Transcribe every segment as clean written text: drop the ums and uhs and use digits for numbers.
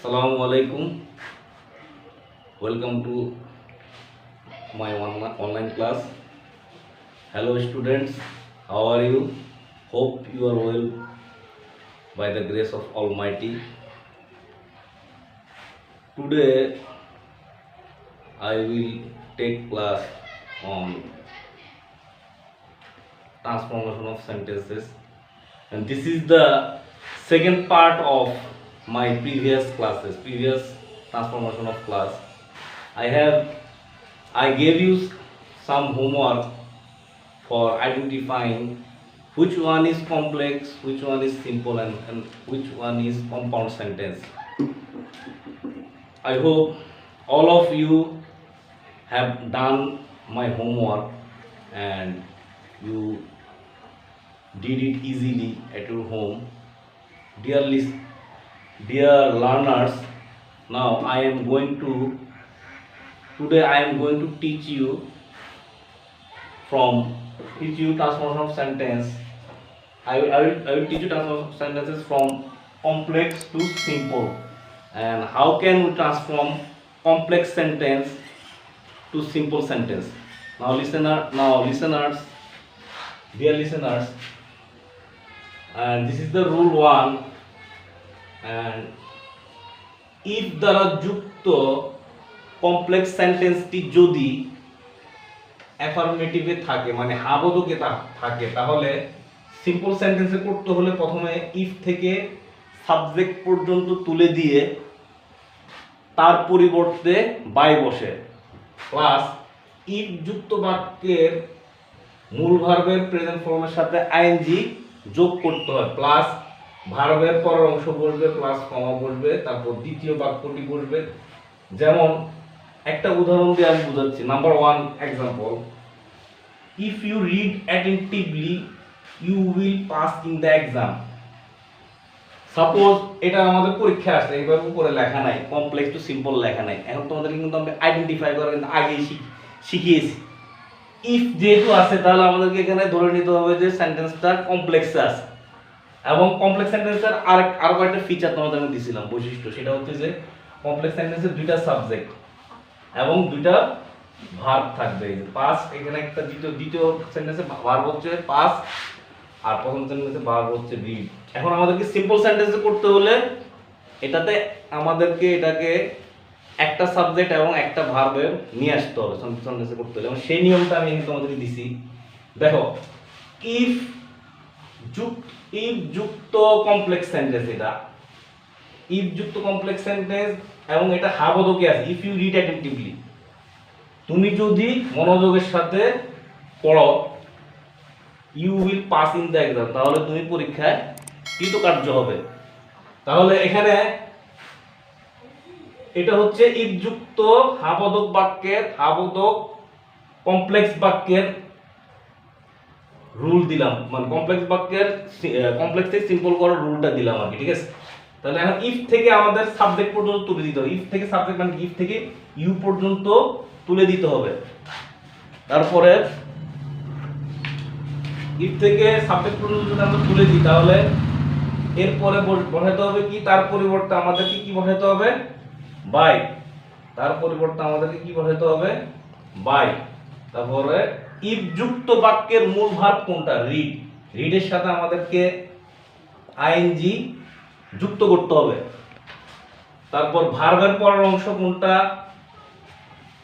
Assalamu alaikum. Welcome to my online class. Hello students, how are you? Hope you are well by the grace of Almighty. Today I will take class on transformation of sentences, and this is the second part of my previous transformation of class. I gave you some homework for identifying which one is complex, which one is simple, and which one is compound sentence. I hope all of you have done my homework and you did it easily at your home. Dear learners, now today I am going to teach you transformation of sentence. I will teach you transformation of sentences from complex to simple, and how can we transform complex sentence to simple sentence. Now listeners, dear listeners, and this is the rule 1. and if দ্বারা যুক্ত complex সেন্টেন্সটি যদি অ্যাফার্মেটিভে থাকে, মানে হাবোধকে থাকে, তাহলে simple সেন্টেন্সে করতে হলে প্রথমে ইফ থেকে সাবজেক্ট পর্যন্ত তুলে দিয়ে তার পরিবর্তে বাই বসে, প্লাস ইফ যুক্ত বাক্যের মূল ভার্বের প্রেজেন্ট ফর্মের সাথে আইএনজি যোগ করতে হয়, প্লাস ভার্বের পরের অংশ বসবে, প্লাস কমা বসবে, তারপর দ্বিতীয় বাক্যটি বসবে। যেমন একটা উদাহরণ দিয়ে আমি বুঝাচ্ছি। Number 1 example, if you read attentively you will pass in the exam. Suppose এটা আমাদের পরীক্ষা আসছে, এবার উপরে লেখা নাই, কমপ্লেক্স টু সিম্পল লেখা নাই। এখন তোমাদেরকে কিন্তু আমি আইডেন্টিফাই করা কিন্তু আগেই শিখিয়েছি। ইফ যেহেতু আছে তাহলে আমাদেরকে এখানে ধরে নিতে হবে যে সেন্টেন্সটা কমপ্লেক্সে আছে, এবং কমপ্লেক্স সেন্টেন্সের আরো কয়েকটা ফিচার তোমাদের আমি দিয়েছিলাম বৈশিষ্ট্য। সেটা হচ্ছে যে কমপ্লেক্স সেন্টেন্সে দুইটা সাবজেক্ট এবং দুইটা ভার্ব থাকবে। পাস, এখানে একটা দ্বিতীয় সেন্টেন্সে ভার্ব হচ্ছে পাস, আর প্রথম সেন্টেন্সে ভার্ব হচ্ছে রিড। এখন আমাদেরকে সিম্পল সেন্টেন্সে করতে হলে এটাকে একটা সাবজেক্ট এবং একটা ভার্বে নিয়ে আসতে হবে সেন্টেন্সে করতে হলে, এবং সেই নিয়মটা আমি তোমাদেরকে দিছি। দেখো, ইফ যুক্ত কমপ্লেক্স সেন্টেন্স, এটা ইফ যুক্ত কমপ্লেক্স সেন্টেন্স এবং এটা হাবোধকে আছে। ইফ ইউ রিড অ্যাটেন্টিভলি, তুমি যদি মনোযোগের সাথে পড়ো, you will pass in the exam, তাহলে তুমি পরীক্ষায় কৃতকার্য হবে। তাহলে এখানে এটা হচ্ছে ইফ যুক্ত হাবোধক কমপ্লেক্স বাক্যের রুল দিলাম, মানে কমপ্লেক্সে সিম্পল করার রুলটা দিলাম আর কি, ঠিক আছে। তাহলে এখন ইফ থেকে আমাদের সাবজেক্ট পর্যন্ত তুলে দিতে হবে। ইফ থেকে সাবজেক্ট মানে ইফ থেকে ইউ পর্যন্ত তুলে দিতে হবে। তারপরে ইফ থেকে সাবজেক্ট পর্যন্ত যদি আমরা তুলে দিই, তাহলে এরপরে বসাতে হবে কি, তার পরিবর্তে আমাদেরকে কি বসাতে হবে, বাই। তার পরিবর্তে আমাদেরকে কি বসাতে হবে, বাই। তারপরে ইফ যুক্ত বাক্যের মূল ভার্ব কোনটা, রিড। রিডের সাথে আমাদেরকে আইএনজি যুক্ত করতে হবে। তারপর ভার্বের পরের অংশ কোনটা,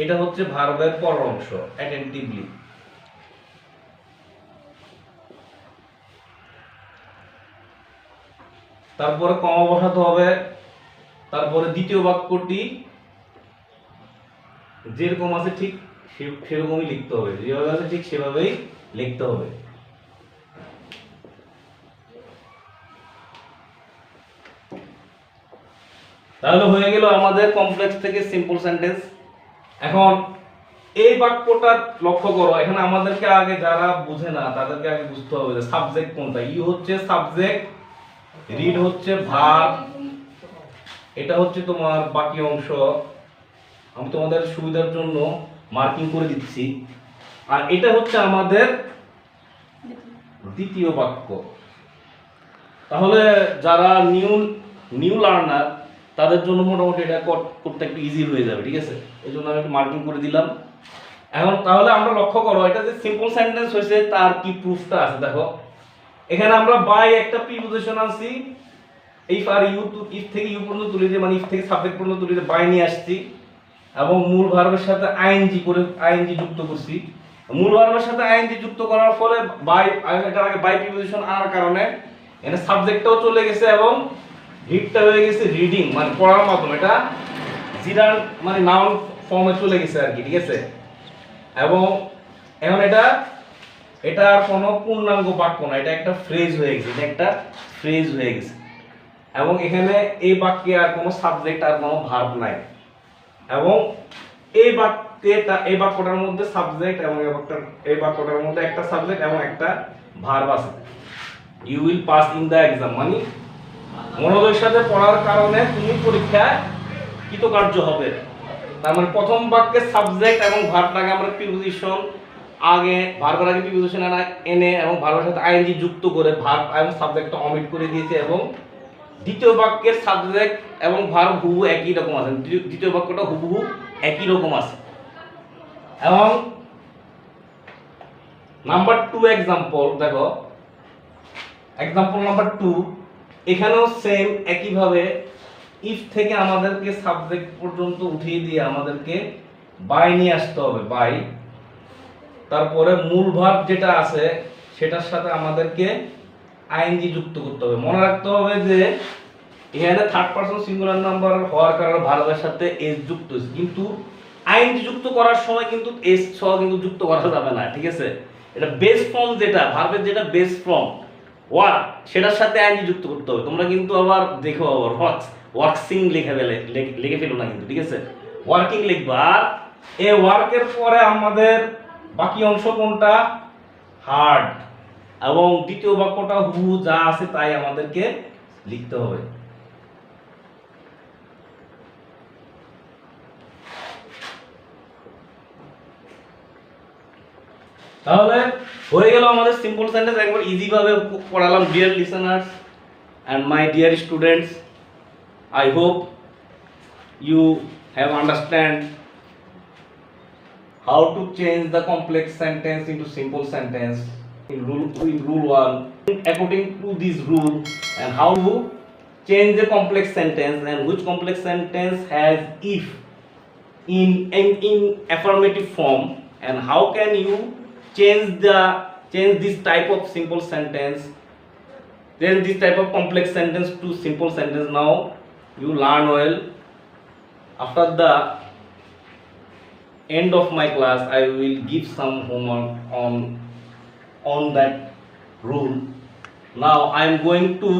এটা হচ্ছে ভার্বের পরের অংশ, অ্যাটেন্টিভলি। তারপরে কমা বসাতে হবে। তারপরে দ্বিতীয় বাক্যটি যেরকম আছে ঠিক সেরকমই লিখতে হবে, যেভাবে আছে ঠিক সেভাবেই লিখতে হবে। তাহলে হয়ে গেল আমাদের কমপ্লেক্স থেকে সিম্পল সেন্টেন্স। এখন এই বাক্যটা লক্ষ্য করো, এখানে আমাদেরকে আগে যারা বুঝে না তাদেরকে আগে বুঝতে হবে যে সাবজেক্ট কোনটা। ইউ হচ্ছে সাবজেক্ট, রিড হচ্ছে ভার্ব, এটা হচ্ছে তোমার বাকি অংশ। আমি তোমাদের সুবিধার জন্য মার্কিং করে দিচ্ছি। আর এটা হচ্ছে আমাদের দ্বিতীয় বাক্য। তাহলে যারা নিউ লার্নার তাদের জন্য মোটামুটি এটা করতে একটু ইজি হয়ে যাবে, ঠিক আছে? এই জন্য আমি একটু মার্কিং করে দিলাম। এখন তাহলে আমরা লক্ষ্য করো এটা যে সিম্পল সেন্টেন্স হয়েছে তার কি প্রুফটা আছে দেখো। এখানে আমরা বাই একটা প্রিপোজিশন আনছি, ইফ আর ইউ টু ইফ থেকে ইউ পর্যন্ত তুলে দিয়ে মানে ইফ থেকে সাবজেক্ট পর্যন্ত তুলে দিয়ে বাই নিয়ে আসছি এবং মূল ভার্বের সাথে আইএনজি করে আইএনজি যুক্ত করছি। মূল ভার্বের সাথে আইএনজি যুক্ত করার ফলে বাই এটার আগে বাই প্রিপোজিশন আনার কারণে এখানে সাবজেক্টটাও চলে গেছে এবং রিডটা হয়ে গেছে রিডিং মানে পড়ার মাধ্যমে, এটা জিরার মানে নাউন ফর্মে চলে গেছে আর কি, ঠিক আছে? এবং এখন এটা আর কোনো পূর্ণাঙ্গ বাক্য না, এটা একটা ফ্রেজ হয়ে গেছে, এটা একটা ফ্রেজ হয়ে গেছে। এবং এখানে এই বাক্যে আর কোনো সাবজেক্ট আর কোনো ভার্ব নাই এবং এই বাক্যটার মধ্যে সাবজেক্ট এবং এই বাক্যটার মধ্যে একটা সাবজেক্ট এবং একটা ভার্ব আছে। You will pass in the exam মানে মনোযোগের সাথে পড়ার কারণে তুমি পরীক্ষায় কৃতকার্য হবে। তার মানে প্রথম বাক্যের সাবজেক্ট এবং ভার্বটাকে আমরা প্রিপোজিশন আগে ভার্বের আগে প্রিপোজিশন এনে এবং ভার্বের সাথে আইএনজি যুক্ত করে ভার্ব এবং সাবজেক্টটা অমিট করে দিয়েছে এবং দ্বিতীয় বাক্যের সাবজেক্ট এবং ভার্ব হুবহু একই রকম আছে, দ্বিতীয় বাক্যটা হুবহু একই রকম আছে। এবং নাম্বার 2 এক্সাম্পল দেখো, এক্সাম্পল নাম্বার 2 এখানেও সেম একইভাবে ইফ থেকে আমাদেরকে সাবজেক্ট পর্যন্ত উঠিয়ে দিয়ে আমাদেরকে বাই নিয়ে আসতে হবে, বাই তারপরে মূল ভার্ব যেটা আছে সেটার সাথে আমাদেরকে আইএনজি যুক্ত করতে হবে। মনে রাখতে হবে যে এখানে থার্ড পারসন সিঙ্গুলার নাম্বার হওয়ার কারণে ভার্বের সাথে এস যুক্ত হয়েছে, কিন্তু আইএনজি যুক্ত করার সময় কিন্তু এস সহ কিন্তু যুক্ত করা যাবে না, ঠিক আছে? এটা বেস ফর্ম যেটা ভার্বের যেটা বেস ফর্ম ওয়ার্ক সেটার সাথে আইএনজি যুক্ত করতে হবে। তোমরা কিন্তু আবার দেখো আবার ওয়ার্কসিং লিখে ফেলো না কিন্তু, ঠিক আছে? ওয়ার্কিং লিখবা। আর এই ওয়ার্কের পরে আমাদের বাকি অংশ কোনটা? হার্ড। এবং দ্বিতীয় বাক্যটা হু যা আছে তাই আমাদেরকে লিখতে হবে। তাহলে হয়ে গেল আমাদের সিম্পল সেন্টেন্স, একবার ইজি ভাবে পড়ালাম। Dear listeners and my dear students, I hope you have understand how to change the complex sentence into simple sentence in rule 1 according to this rule, and how to change the complex sentence and which complex sentence has if in affirmative form, and how can you change this type of simple sentence, then this type of complex sentence to simple sentence. Now you learn well. After the end of my class I will give some homework on that rule. Now I am going to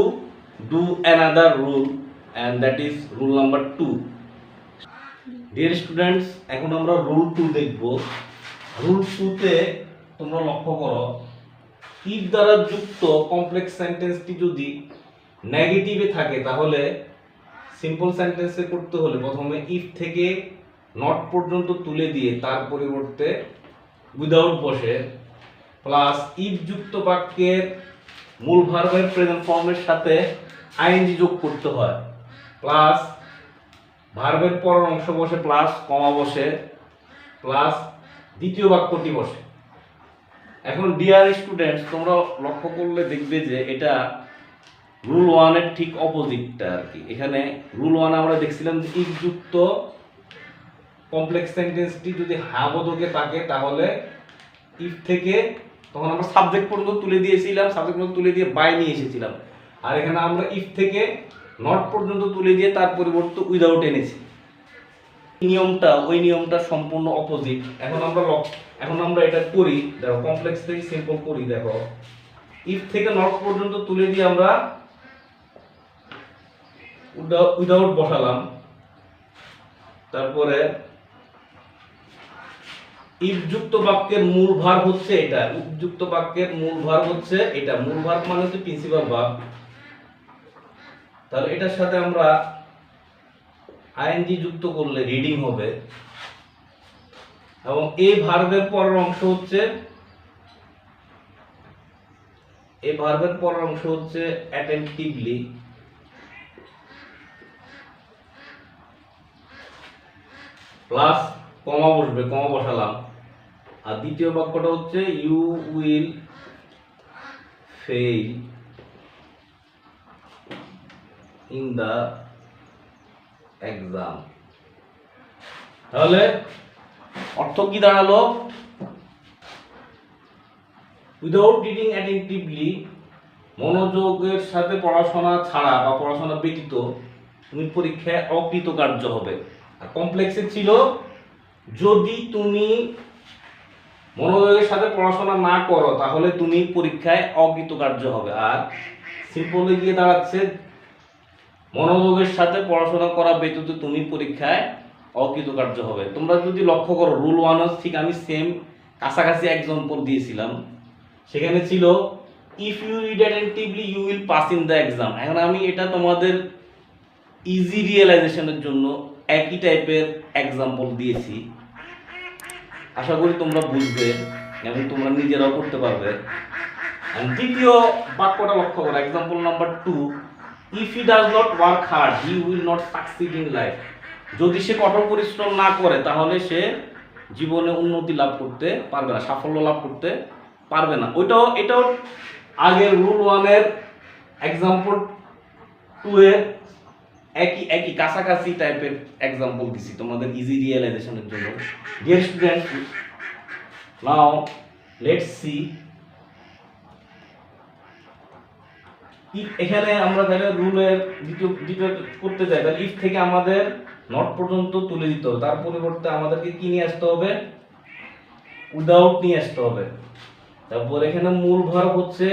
do another rule, and that is rule number 2. Dear students, এখন আমরা rule 2 দেখব। Rule 2 তে তোমরা লক্ষ্য করো, if দ্বারা যুক্ত complex সেন্টেন্সটি যদি নেগেটিভে থাকে তাহলে সিম্পল সেন্টেন্সে করতে হলে প্রথমে ইফ থেকে নট পর্যন্ত তুলে দিয়ে তার পরিবর্তে উইদাউট বসে প্লাস ইফ যুক্ত বাক্যের মূল ভার্বের প্রেজেন্ট ফর্মের সাথে আইএনজি যোগ করতে হয়, প্লাস ভার্বের পরের অংশ বসে প্লাস কমা বসে প্লাস দ্বিতীয় বাক্যটি বসে। এখন ডিয়ার স্টুডেন্টস, তোমরা লক্ষ্য করলে দেখবে যে এটা রুল 1 এর ঠিক অপোজিটটা আর কি। এখানে রুল 1 আমরা দেখছিলাম যে ইফ যুক্ত কমপ্লেক্স সেন্টেন্সটি যদি হ্যাঁ বোধকে থাকে তাহলে ইফ থেকে তখন আমরা সাবজেক্ট পর্যন্ত তুলে দিয়েছিলাম, সাবজেক্ট পর্যন্ত তুলে দিয়ে বাই নিয়ে এসেছিলাম। আর এখানে আমরা ইফ থেকে নট পর্যন্ত তুলে দিয়ে তার পরিবর্তে উইদাউট এনেছি। ওই নিয়মটা সম্পূর্ণ অপোজিট। এখন আমরা এটা করি, দেখো কমপ্লেক্স থেকে সিম্পল করি। দেখো ইফ থেকে নট পর্যন্ত তুলে দিয়ে আমরা উইদাউট বসালাম, তারপরে ইফ যুক্ত বাক্যের মূল ভার্ব হচ্ছে এটা, ইফ যুক্ত বাক্যের মূল ভার্ব হচ্ছে এটা, মূল ভার্ব মানে হচ্ছে প্রিন্সিপাল ভার্ব। তাহলে এটার সাথে আমরা আইএনজি যুক্ত করলে রিডিং হবে, এবং এই ভার্বের পরের অংশ হচ্ছে অ্যাটেন্টিভলি, প্লাস কমা বসবে, কমা বসালাম। আর দ্বিতীয় বাক্যটা হচ্ছে you will fail in the exam. তাহলে অর্থ কি দাঁড়ালো? উইদাউট রিডিং অ্যাটেন্টিভলি, মনোযোগের সাথে পড়াশোনা ছাড়া বা পড়াশোনা ব্যতীত তুমি পরীক্ষায় অকৃতকার্য হবে। আর কমপ্লেক্সে ছিল যদি তুমি মনোযোগের সাথে পড়াশোনা না করো তাহলে তুমি পরীক্ষায় অকৃতকার্য হবে। আর সিম্পলে গিয়ে দাঁড়াচ্ছে মনোযোগের সাথে পড়াশোনা করা ব্যতীত তুমি পরীক্ষায় অকৃতকার্য হবে। তোমরা যদি লক্ষ্য করো রুল 1 ঠিক আমি সেম কাছাকাছি এক্সাম্পল দিয়েছিলাম। সেখানে ছিল if you read attentively you will pass in the exam. এখন আমি এটা তোমাদের ইজি রিয়েলাইজেশনের জন্য একই টাইপের এক্সাম্পল দিয়েছি, আশা করি তোমরা বুঝবে এবং তোমরা নিজেরাও করতে পারবে। দ্বিতীয় বাক্যটা লক্ষ্য করো, example number 2, if he does not work hard he will not succeed in life. যদি সে কঠোর পরিশ্রম না করে তাহলে সে জীবনে উন্নতি লাভ করতে পারবে না, সাফল্য লাভ করতে পারবে না। এটাও আগের রুল 1 এর এক্সাম্পল 2 এর একই কাছাকাছি টাইপের এক্সাম্পল দিছি তোমাদের ইজি রিয়েলাইজেশনের জন্য। Dear student, now let's see. এখানে আমরা তাহলে রুলের দ্বিতীয় করতে যাই, তাহলে ইফ থেকে আমাদের নট পর্যন্ত তুলে দিতে হবে, তার পরিবর্তে আমাদেরকে কি নিয়ে আসতে হবে? উইদাউট নিয়ে আসতে হবে। তারপর এখানে মূল ভার্ব হচ্ছে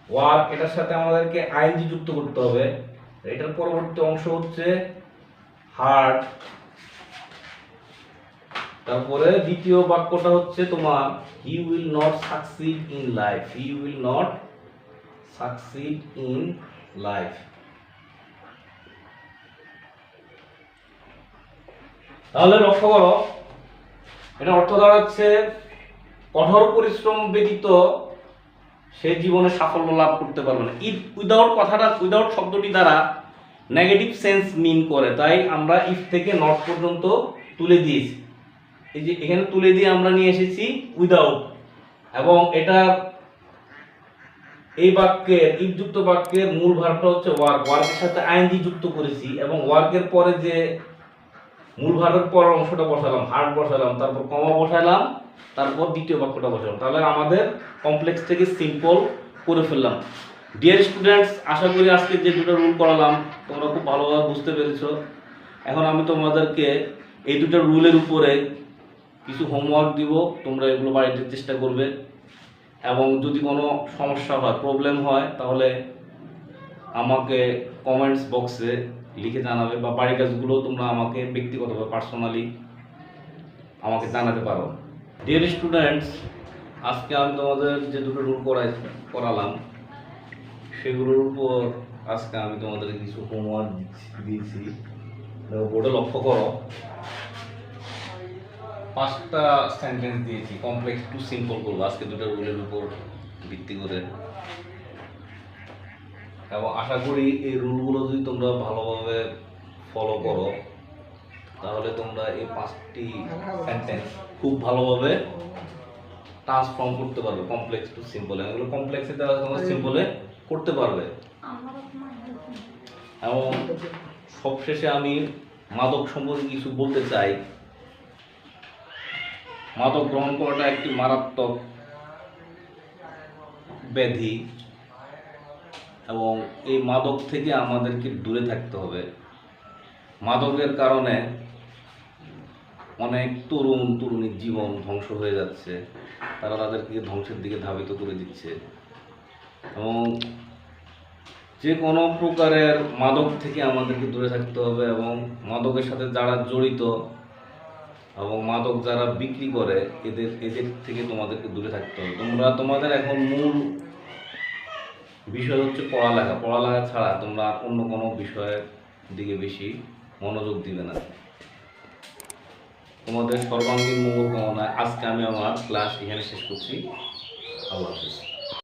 ওয়ার্ক, এটার সাথে আমাদেরকে আইএনজি যুক্ত করতে হবে। এটার পরবর্তী অংশ হচ্ছে হার্ড। তারপরে দ্বিতীয় বাক্যটা হচ্ছে তোমার he will not succeed in life, he will not succeed in life. তাহলে লক্ষ্য করো, এটা অর্থ দাঁড়াচ্ছে কঠোর পরিশ্রম ব্যতীত সে জীবনে সাফল্য লাভ করতে পারবে না। উইদাউট শব্দটি দ্বারা নেগেটিভ সেন্স মিন করে, তাই আমরা ইফ থেকে নট পর্যন্ত তুলে দিয়েছি। এই যে এখানে তুলে দিয়ে আমরা নিয়ে এসেছি উইদাউট, এবং এটা এই বাক্যের ইফযুক্ত বাক্যের মূল ভার্বটা হচ্ছে ওয়ার্ক, ওয়ার্কের সাথে আইএনজি যুক্ত করেছি এবং ওয়ার্কের পরে যে মূল ভার্বের পরের অংশটা বসালাম, হার্ড বসালাম, তারপর কমা বসালাম, তারপর দ্বিতীয় বাক্যটা বসালাম। তাহলে আমাদের কমপ্লেক্স থেকে সিম্পল করে ফেললাম। ডিয়ার স্টুডেন্টস, আশা করি আজকে যে দুটো রুল করালাম তোমরা খুব ভালোভাবে বুঝতে পেরেছো। এখন আমি তোমাদেরকে এই দুটো রুলের উপরে কিছু হোমওয়ার্ক দিব, তোমরা এগুলো বাড়িতে চেষ্টা করবে এবং যদি কোনো সমস্যা হয়, প্রবলেম হয়, তাহলে আমাকে কমেন্টস বক্সে লিখে জানাবে, বা বাড়ির কাজগুলো তোমরা আমাকে ব্যক্তিগতভাবে পার্সোনালি আমাকে জানাতে পারো। ডিয়ার স্টুডেন্টস, আজকে আমি তোমাদের যে দুটো রুল করালাম সেগুলোর উপর আজকে আমি তোমাদের কিছু হোমওয়ার্ক দিয়েছি। বোর্ডে লক্ষ্য করো, 5টা সেন্টেন্স দিয়েছি, কমপ্লেক্স টু সিম্পল করবো আজকে দুটো রুলের উপর ভিত্তি করে। এবং আশা করি এই রুলগুলো যদি তোমরা ভালোভাবে ফলো করো তাহলে তোমরা এই 5টি সেন্টেন্স খুব ভালোভাবে ট্রান্সফর্ম করতে পারবে কমপ্লেক্স টু সিম্পল। এগুলো কমপ্লেক্সে দেওয়া তোমরা সিম্পলে করতে পারবে। এবং সবশেষে আমি মাদক সম্পর্কে কিছু বলতে চাই। মাদক গ্রহণ করাটা একটি মারাত্মক ব্যাধি এবং এই মাদক থেকে আমাদেরকে দূরে থাকতে হবে। মাদকের কারণে অনেক তরুণীর জীবন ধ্বংস হয়ে যাচ্ছে, তারা তাদেরকে ধ্বংসের দিকে ধাবিত করে দিচ্ছে। এবং যে কোনো প্রকারের মাদক থেকে আমাদেরকে দূরে থাকতে হবে এবং মাদকের সাথে যারা জড়িত এবং মাদক যারা বিক্রি করে এদের থেকে তোমাদেরকে দূরে থাকতে হবে। তোমাদের এখন মূল বিষয় হচ্ছে পড়ালেখা ছাড়া তোমরা অন্য কোনো বিষয়ের দিকে বেশি মনোযোগ দিবে না। তোমাদের সর্বাঙ্গীন মঙ্গল কামনায় আজকে আমি আমার ক্লাস এখানে শেষ করছি। আল্লাহ হাফেজ।